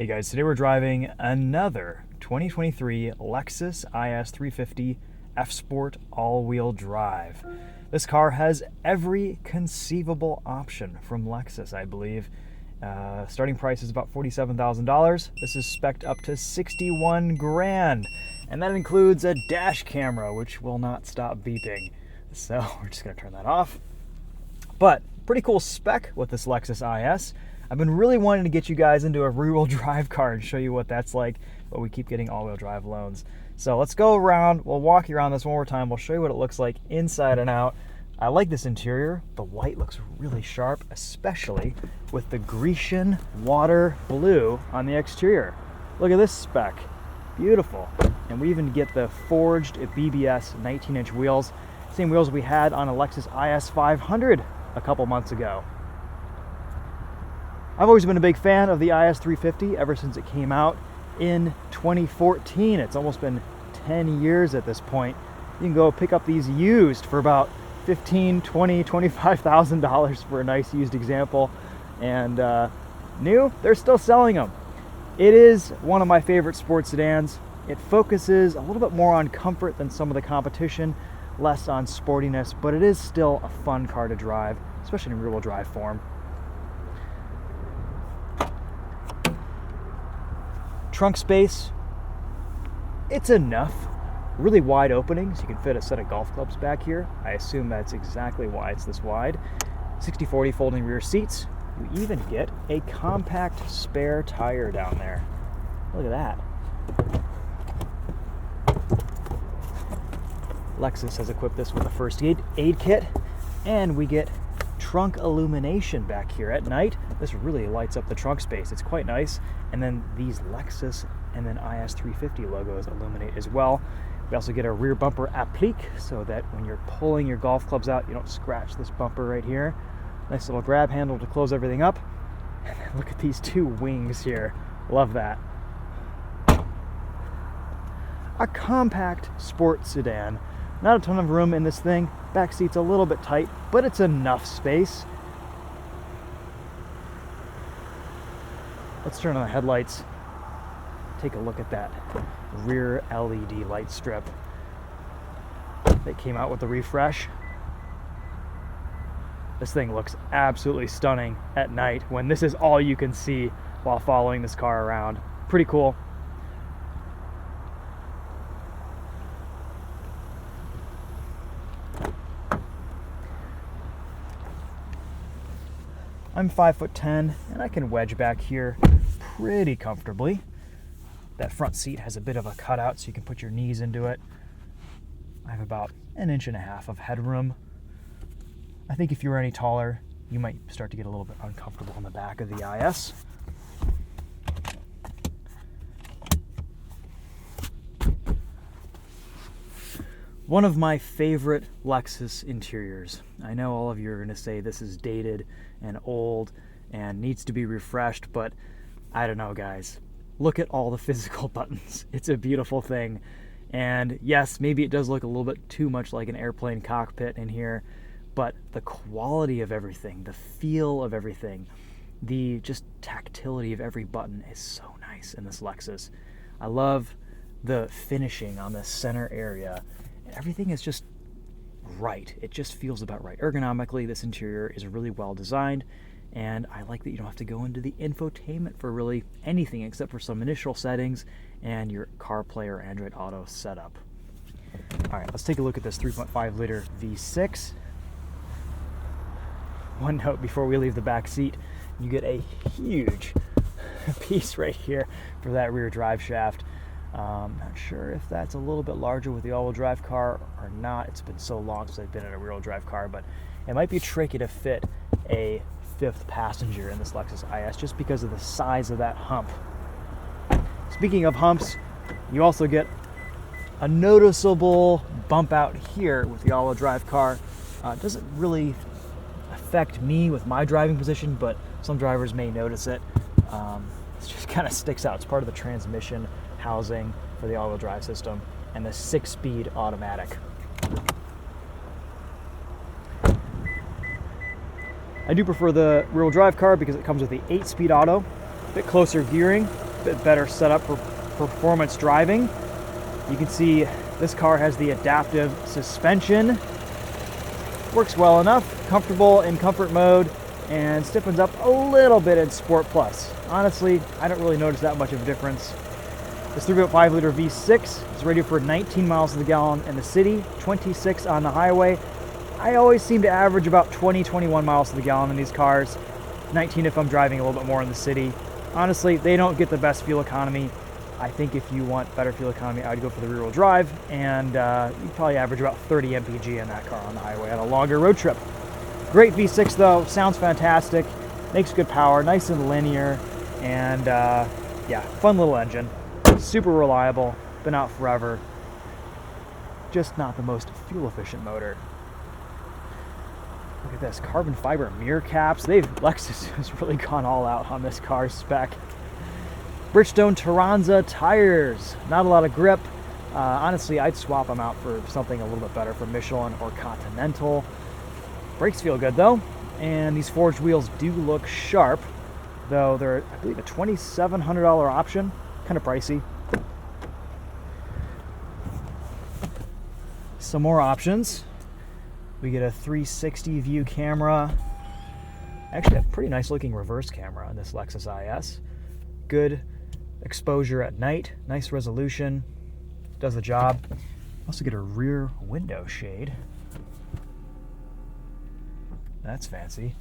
Hey guys, today we're driving another 2023 Lexus IS 350 F Sport all-wheel drive. This car has every conceivable option from Lexus, I believe. Starting price is about $47,000. This is spec'd up to 61 grand, and that includes a dash camera, which will not stop beeping. So we're just gonna turn that off. But pretty cool spec with this Lexus IS. I've been really wanting to get you guys into a rear-wheel drive car and show you what that's like, but we keep getting all-wheel drive loans. So let's go around, we'll walk you around this one more time, we'll show you what it looks like inside and out. I like this interior. The white looks really sharp, especially with the Grecian water blue on the exterior. Look at this spec, beautiful. And we even get the forged BBS 19-inch wheels, same wheels we had on a Lexus IS 500 a couple months ago. I've always been a big fan of the IS 350 ever since it came out in 2014. It's almost been 10 years at this point. You can go pick up these used for about $15,000, $20,000, $25,000 for a nice used example. And new, they're still selling them. It is one of my favorite sports sedans. It focuses a little bit more on comfort than some of the competition, less on sportiness, but it is still a fun car to drive, especially in rear-wheel drive form. Trunk space, it's enough. Really wide openings. You can fit a set of golf clubs back here. I assume that's exactly why it's this wide. 60/40 folding rear seats. You even get a compact spare tire down there. Look at that. Lexus has equipped this with a first aid kit, and we get trunk illumination back here at night. This really lights up the trunk space. It's quite nice. And then these Lexus and then IS 350 logos illuminate as well. We also get a rear bumper applique so that when you're pulling your golf clubs out, you don't scratch this bumper right here. Nice little grab handle to close everything up. And then look at these two wings here. Love that. A compact sports sedan. Not a ton of room in this thing. Back seat's a little bit tight, but it's enough space. Let's turn on the headlights. Take a look at that rear LED light strip that came out with the refresh. This thing looks absolutely stunning at night when this is all you can see while following this car around. Pretty cool. I'm 5'10", and I can wedge back here pretty comfortably. That front seat has a bit of a cutout, so you can put your knees into it. I have about 1.5 inches of headroom. I think if you were any taller, you might start to get a little bit uncomfortable on the back of the IS. One of my favorite Lexus interiors. I know all of you are going to say this is dated and old and needs to be refreshed, but I don't know, guys. Look at all the physical buttons. It's a beautiful thing. And yes, maybe it does look a little bit too much like an airplane cockpit in here, but the quality of everything, the feel of everything, the just tactility of every button is so nice in this Lexus. I love the finishing on the center area. Everything is just right. It just feels about right. Ergonomically, this interior is really well designed, and I like that you don't have to go into the infotainment for really anything except for some initial settings and your CarPlay or Android Auto setup. All right, let's take a look at this 3.5 liter V6. One note before we leave the back seat, you get a huge piece right here for that rear drive shaft. Not sure if that's a little bit larger with the all-wheel drive car or not. It's been so long since I've been in a rear-wheel drive car, but it might be tricky to fit a 5th passenger in this Lexus IS just because of the size of that hump. Speaking of humps, you also get a noticeable bump out here with the all-wheel drive car. It doesn't really affect me with my driving position, but some drivers may notice it. It just kind of sticks out. It's part of the transmission housing for the all-wheel drive system and the 6-speed automatic. I do prefer the rear-wheel drive car because it comes with the 8-speed auto, a bit closer gearing, bit better setup for performance driving. You can see this car has the adaptive suspension. Works well enough, comfortable in comfort mode, and stiffens up a little bit in Sport Plus. Honestly, I don't really notice that much of a difference. This 3.5 liter V6 is rated for 19 miles to the gallon in the city, 26 on the highway. I always seem to average about 20-21 miles to the gallon in these cars, 19 if I'm driving a little bit more in the city. Honestly, they don't get the best fuel economy. I think if you want better fuel economy, I would go for the rear-wheel drive, and you'd probably average about 30 mpg in that car on the highway on a longer road trip. Great V6 though, sounds fantastic, makes good power, nice and linear, and yeah, fun little engine. Super reliable, been out forever. Just not the most fuel-efficient motor. Look at this, carbon fiber mirror caps. Lexus has really gone all out on this car spec. Bridgestone Turanza tires, not a lot of grip. Honestly, I'd swap them out for something a little bit better from Michelin or Continental. Brakes feel good though, and these forged wheels do look sharp, though they're, I believe, a $2,700 option, kind of pricey. Some more options. We get a 360 view camera. Actually, a pretty nice looking reverse camera on this Lexus IS. Good exposure at night, nice resolution, does the job. Also get a rear window shade. That's fancy.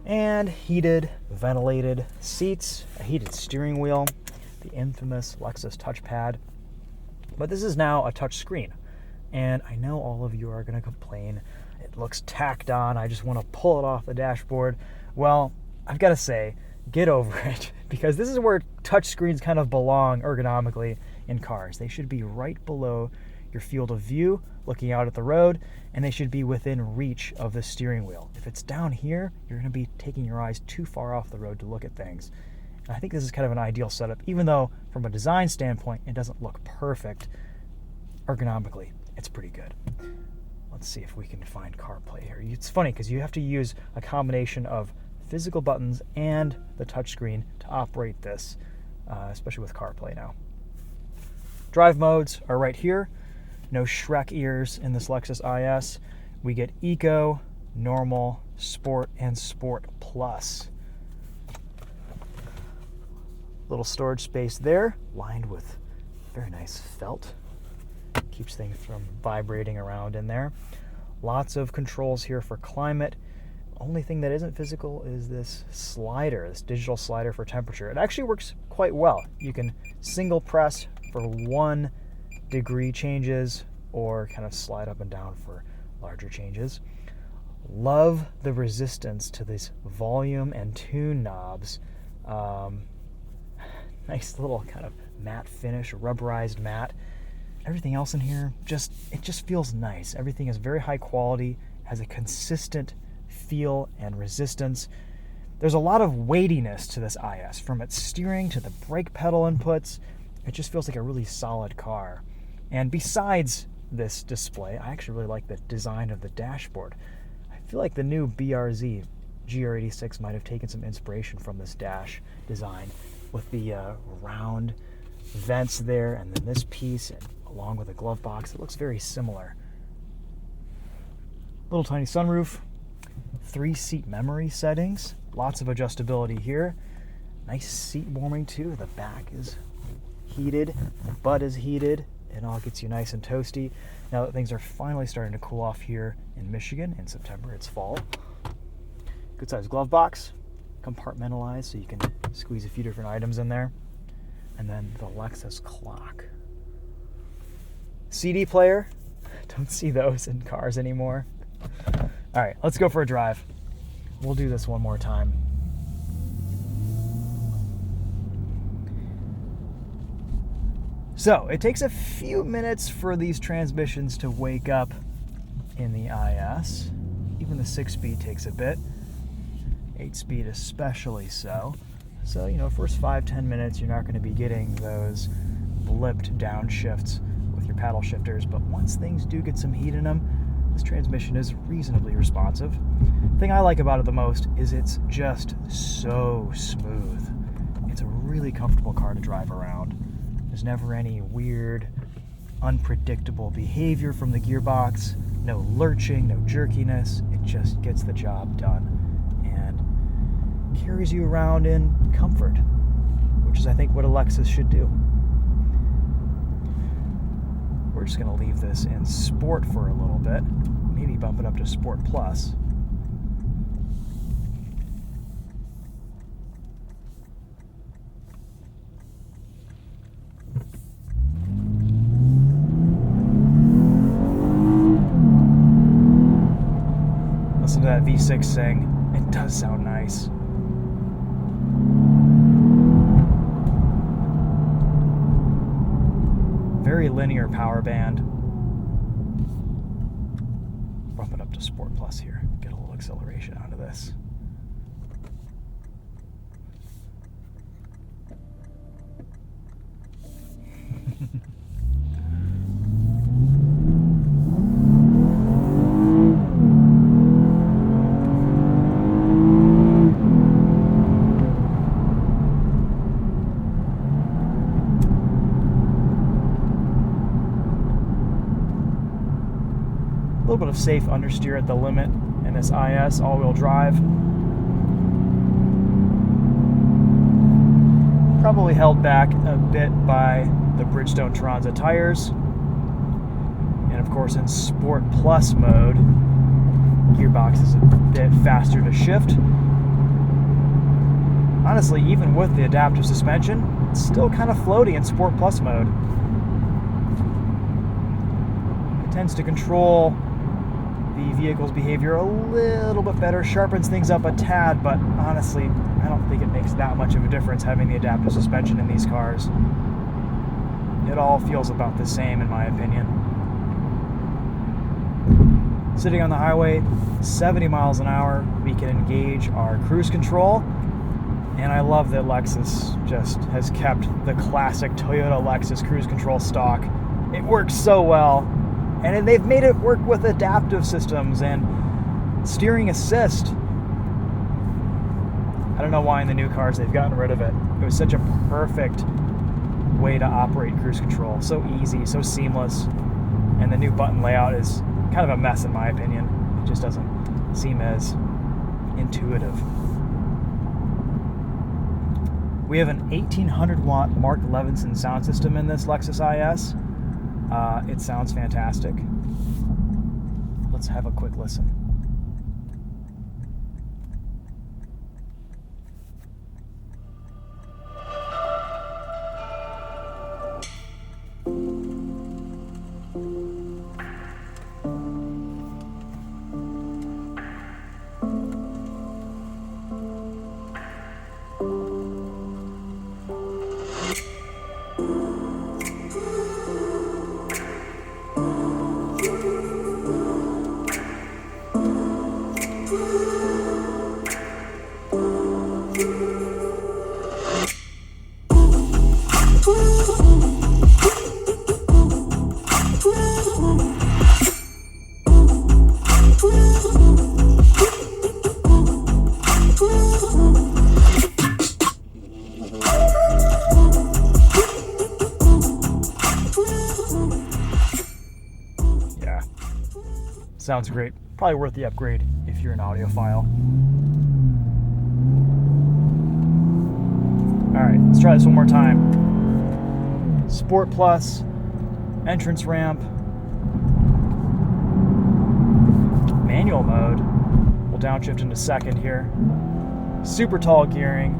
And heated, ventilated seats, a heated steering wheel, the infamous Lexus touchpad. But this is now a touch screen. And I know all of you are going to complain, it looks tacked on, I just want to pull it off the dashboard. Well, I've got to say, get over it, because this is where touchscreens kind of belong ergonomically in cars. They should be right below your field of view, looking out at the road, and they should be within reach of the steering wheel. If it's down here, you're going to be taking your eyes too far off the road to look at things. And I think this is kind of an ideal setup, even though from a design standpoint, it doesn't look perfect. Ergonomically, it's pretty good. Let's see if we can find CarPlay here. It's funny because you have to use a combination of physical buttons and the touchscreen to operate this, especially with CarPlay now. Drive modes are right here. No Shrek ears in this Lexus IS. We get Eco, Normal, Sport, and Sport Plus. Little storage space there, lined with very nice felt. Keeps things from vibrating around in there. Lots of controls here for climate. Only thing that isn't physical is this slider, this digital slider for temperature. It actually works quite well. You can single press for 1 degree changes or kind of slide up and down for larger changes. Love the resistance to these volume and tune knobs. Nice little kind of matte finish, rubberized matte. Everything else in here, it just feels nice. Everything is very high quality, has a consistent feel and resistance. There's a lot of weightiness to this IS, from its steering to the brake pedal inputs. It just feels like a really solid car. And besides this display, I actually really like the design of the dashboard. I feel like the new BRZ GR86 might have taken some inspiration from this dash design, with the round vents there, and then this piece, and along with a glove box. It looks very similar. Little tiny sunroof, 3-seat memory settings, lots of adjustability here. Nice seat warming too. The back is heated, the butt is heated. It all gets you nice and toasty. Now that things are finally starting to cool off here in Michigan. In September, it's fall. Good sized glove box, compartmentalized so you can squeeze a few different items in there. And then the Lexus clock. CD player. Don't see those in cars anymore. All right, let's go for a drive. We'll do this one more time. So it takes a few minutes for these transmissions to wake up in the IS. Even the 6-speed takes a bit. 8-speed especially so. So, first 5-10 minutes, you're not going to be getting those blipped downshifts with your paddle shifters. But once things do get some heat in them, This transmission is reasonably responsive. The thing I like about it the most is it's just so smooth. It's a really comfortable car to drive around. There's never any weird, unpredictable behavior from the gearbox, no lurching, no jerkiness. It just gets the job done and carries you around in comfort, which is, I think, what a Lexus should do. We're just going to leave this in Sport for a little bit, maybe bump it up to Sport Plus. Listen to that V6 sing. It does sound nice. Very linear power band. Bump it up to Sport Plus here. Get a little acceleration out of this. A little bit of safe understeer at the limit in this IS all-wheel drive. Probably held back a bit by the Bridgestone Turanza tires. And of course in Sport Plus mode, gearbox is a bit faster to shift. Honestly, even with the adaptive suspension, it's still kind of floaty in Sport Plus mode. It tends to control the vehicle's behavior a little bit better, sharpens things up a tad, but honestly, I don't think it makes that much of a difference having the adaptive suspension in these cars. It all feels about the same in my opinion. Sitting on the highway, 70 miles an hour, we can engage our cruise control, and I love that Lexus just has kept the classic Toyota Lexus cruise control stock. It works so well. And they've made it work with adaptive systems and steering assist. I don't know why in the new cars they've gotten rid of it. It was such a perfect way to operate cruise control. So easy, so seamless. And the new button layout is kind of a mess in my opinion. It just doesn't seem as intuitive. We have an 1800 watt Mark Levinson sound system in this Lexus IS. It sounds fantastic. Let's have a quick listen. Sounds great. Probably worth the upgrade if you're an audiophile. Alright, let's try this one more time. Sport Plus, entrance ramp, manual mode. We'll downshift into second here. Super tall gearing.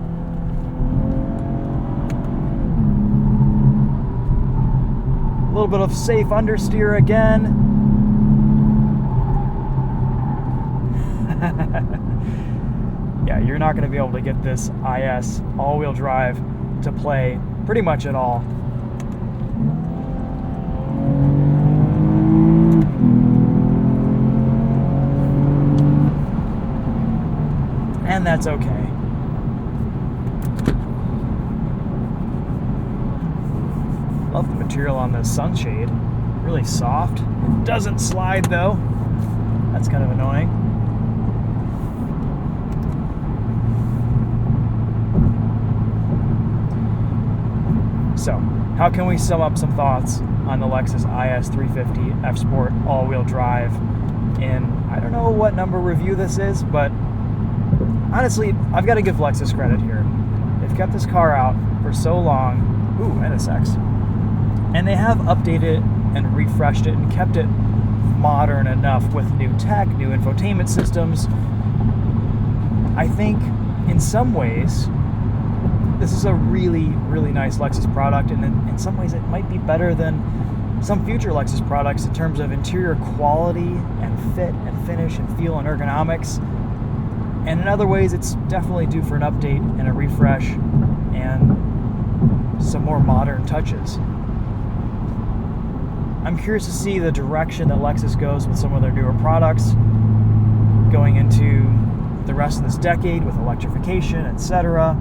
A little bit of safe understeer again. Yeah, you're not going to be able to get this IS all-wheel drive to play pretty much at all. And that's okay. Love the material on the sunshade. Really soft. It doesn't slide though. That's kind of annoying. So, how can we sum up some thoughts on the Lexus IS 350 F Sport all-wheel drive? And I don't know what number review this is, but honestly, I've got to give Lexus credit here. They've kept this car out for so long. Ooh, NSX. And they have updated and refreshed it and kept it modern enough with new tech, new infotainment systems. I think in some ways, this is a really, really nice Lexus product, and in some ways it might be better than some future Lexus products in terms of interior quality and fit and finish and feel and ergonomics. And in other ways, it's definitely due for an update and a refresh and some more modern touches. I'm curious to see the direction that Lexus goes with some of their newer products going into the rest of this decade with electrification, etc.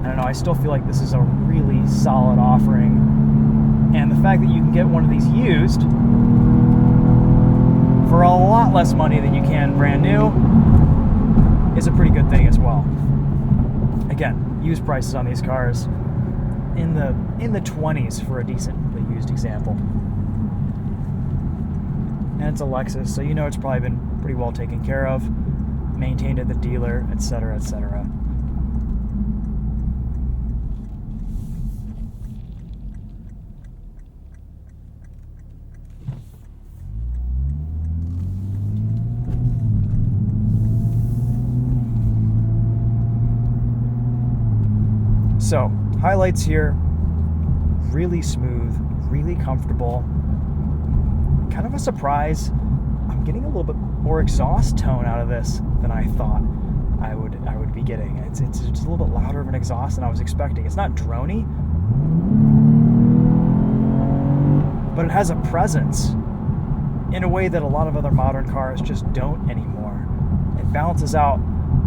I don't know, I still feel like this is a really solid offering. And the fact that you can get one of these used for a lot less money than you can brand new is a pretty good thing as well. Again, used prices on these cars in the 20s for a decently used example. And it's a Lexus, so you know it's probably been pretty well taken care of, maintained at the dealer, etc., etc. So, highlights here, really smooth, really comfortable. Kind of a surprise, I'm getting a little bit more exhaust tone out of this than I thought I would be getting. It's just a little bit louder of an exhaust than I was expecting. It's not droney, but it has a presence in a way that a lot of other modern cars just don't anymore. It balances out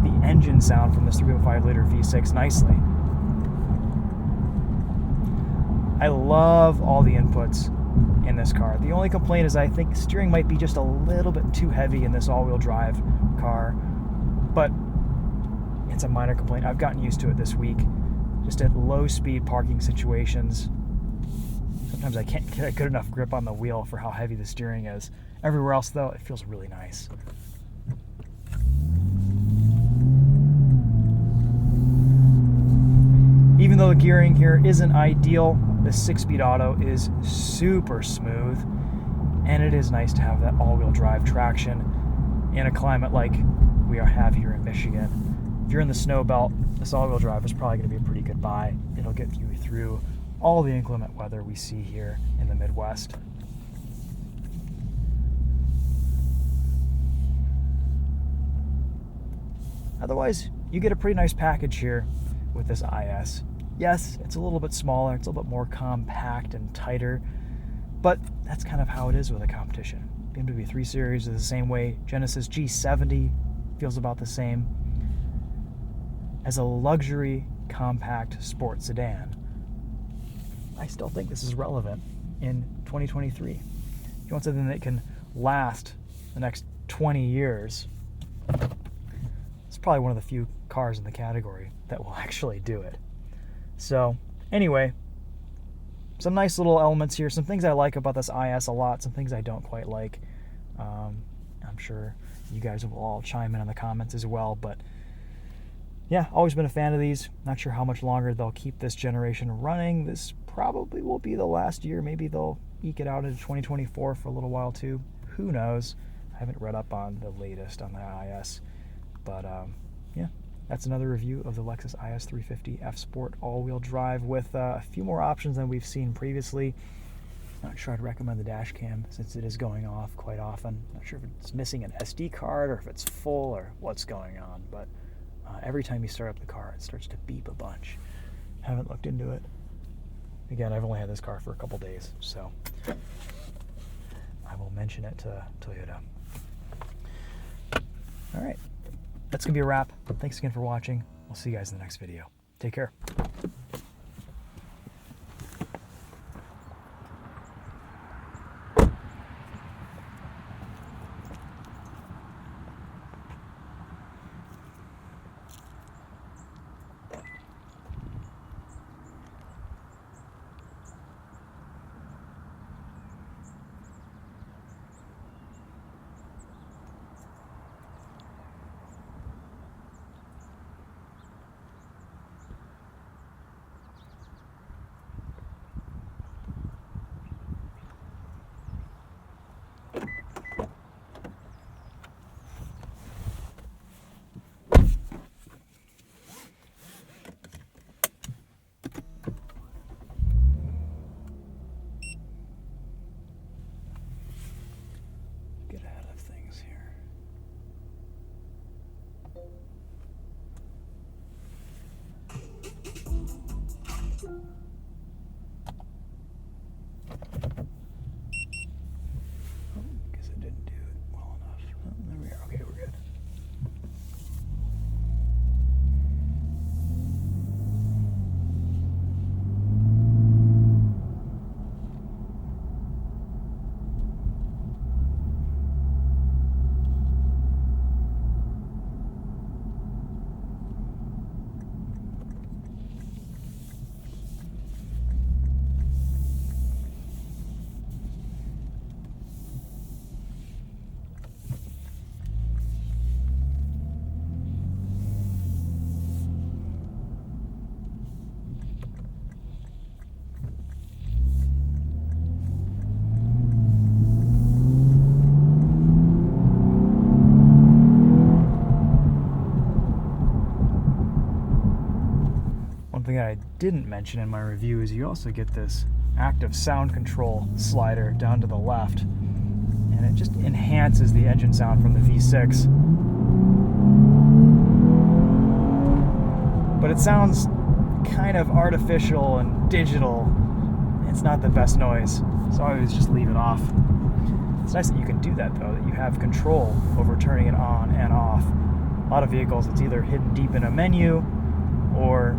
the engine sound from this 3.5-liter V6 nicely. I love all the inputs in this car. The only complaint is I think steering might be just a little bit too heavy in this all-wheel drive car, but it's a minor complaint. I've gotten used to it this week. Just at low-speed parking situations, sometimes I can't get a good enough grip on the wheel for how heavy the steering is. Everywhere else, though, it feels really nice. Even though the gearing here isn't ideal, the 6-speed auto is super smooth, and it is nice to have that all-wheel drive traction in a climate like we have here in Michigan. If you're in the snow belt, this all-wheel drive is probably going to be a pretty good buy. It'll get you through all the inclement weather we see here in the Midwest. Otherwise, you get a pretty nice package here with this IS. Yes, it's a little bit smaller, it's a little bit more compact and tighter, but that's kind of how it is with a competition. BMW 3 Series is the same way. Genesis G70 feels about the same. As a luxury, compact sport sedan, I still think this is relevant in 2023. If you want something that can last the next 20 years, it's probably one of the few cars in the category that will actually do it. So, anyway, some nice little elements here. Some things I like about this IS a lot, some things I don't quite like. I'm sure you guys will all chime in the comments as well, but yeah, always been a fan of these. Not sure how much longer they'll keep this generation running. This probably will be the last year. Maybe they'll eke it out into 2024 for a little while too. Who knows? I haven't read up on the latest on the IS, but yeah. That's another review of the Lexus IS 350 F Sport all-wheel drive with a few more options than we've seen previously. Not sure I'd recommend the dash cam since it is going off quite often. Not sure if it's missing an SD card or if it's full or what's going on, but every time you start up the car, it starts to beep a bunch. Haven't looked into it. Again, I've only had this car for a couple days, so I will mention it to Toyota. All right. That's going to be a wrap. Thanks again for watching. We'll see you guys in the next video. Take care. I didn't mention in my review is you also get this active sound control slider down to the left, and it just enhances the engine sound from the V6. But it sounds kind of artificial and digital. It's not the best noise, so I always just leave it off. It's nice that you can do that though, that you have control over turning it on and off. A lot of vehicles, it's either hidden deep in a menu, or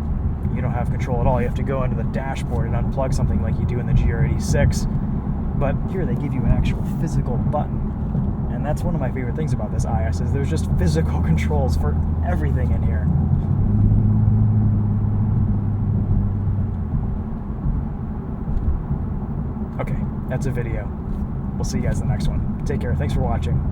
you don't have control at all. You have to go into the dashboard and unplug something like you do in the GR86. But here they give you an actual physical button. And that's one of my favorite things about this IS, is there's just physical controls for everything in here. Okay, that's a video. We'll see you guys in the next one. Take care. Thanks for watching.